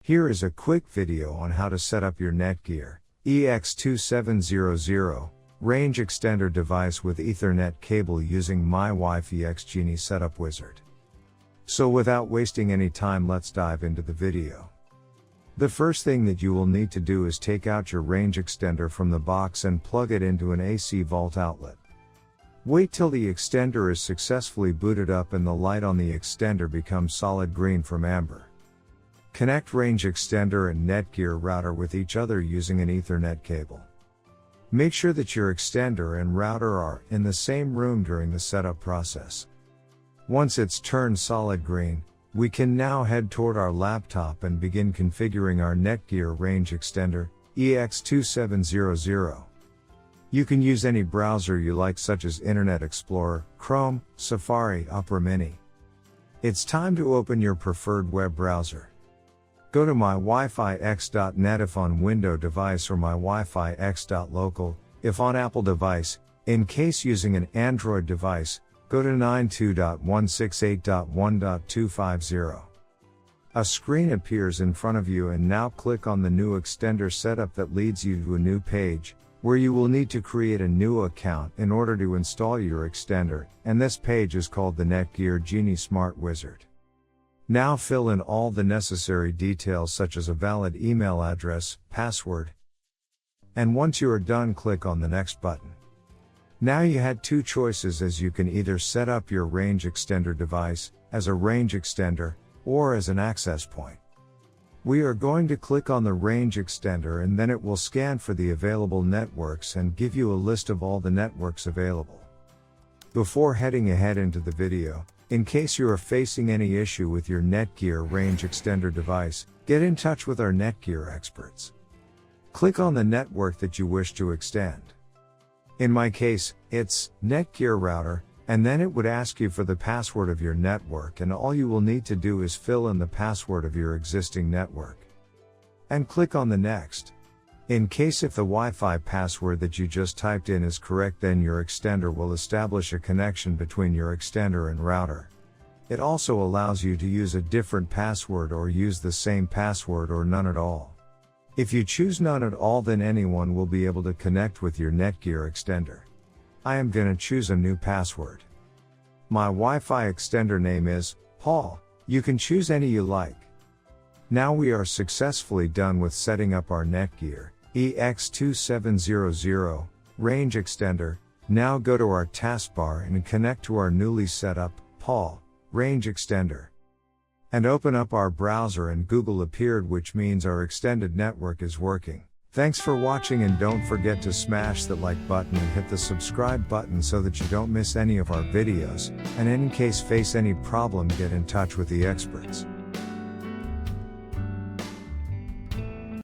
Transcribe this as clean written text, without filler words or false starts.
Here is a quick video on how to set up your Netgear EX2700 Range Extender device with Ethernet cable using mywifiext Genie Setup Wizard. So without wasting any time, let's dive into the video. The first thing that you will need to do is take out your range extender from the box and plug it into an AC vault outlet. Wait till the extender is successfully booted up and the light on the extender becomes solid green from amber. Connect range extender and Netgear router with each other using an Ethernet cable. Make sure that your extender and router are in the same room during the setup process. Once it's turned solid green, we can now head toward our laptop and begin configuring our Netgear range extender, EX2700. You can use any browser you like, such as Internet Explorer, Chrome, Safari, Opera Mini. It's time to open your preferred web browser. Go to mywifiext.net if on Windows device, or mywifiext.local if on Apple device. In case using an Android device, go to 92.168.1.250. A screen appears in front of you, and now click on the new extender setup that leads you to a new page, where you will need to create a new account in order to install your extender, and this page is called the Netgear Genie Smart Wizard. Now fill in all the necessary details, such as a valid email address, password. And once you are done, click on the next button. Now you had two choices, as you can either set up your range extender device as a range extender or as an access point. We are going to click on the range extender, and then it will scan for the available networks and give you a list of all the networks available. Before heading ahead into the video, in case you are facing any issue with your Netgear range extender device, get in touch with our Netgear experts. Click on the network that you wish to extend. In my case, it's Netgear router, and then it would ask you for the password of your network, and all you will need to do is fill in the password of your existing network. And click on the next. In case if the Wi-Fi password that you just typed in is correct, then your extender will establish a connection between your extender and router. It also allows you to use a different password or use the same password or none at all. If you choose none at all, then anyone will be able to connect with your Netgear extender. I am gonna choose a new password. My Wi-Fi extender name is Paul. You can choose any you like. Now we are successfully done with setting up our Netgear EX2700 range extender. Now go to our taskbar and connect to our newly set up Paul range extender. And open up our browser, and Google appeared, which means our extended network is working. Thanks for watching, and don't forget to smash that like button and hit the subscribe button so that you don't miss any of our videos, and in case face any problem, get in touch with the experts.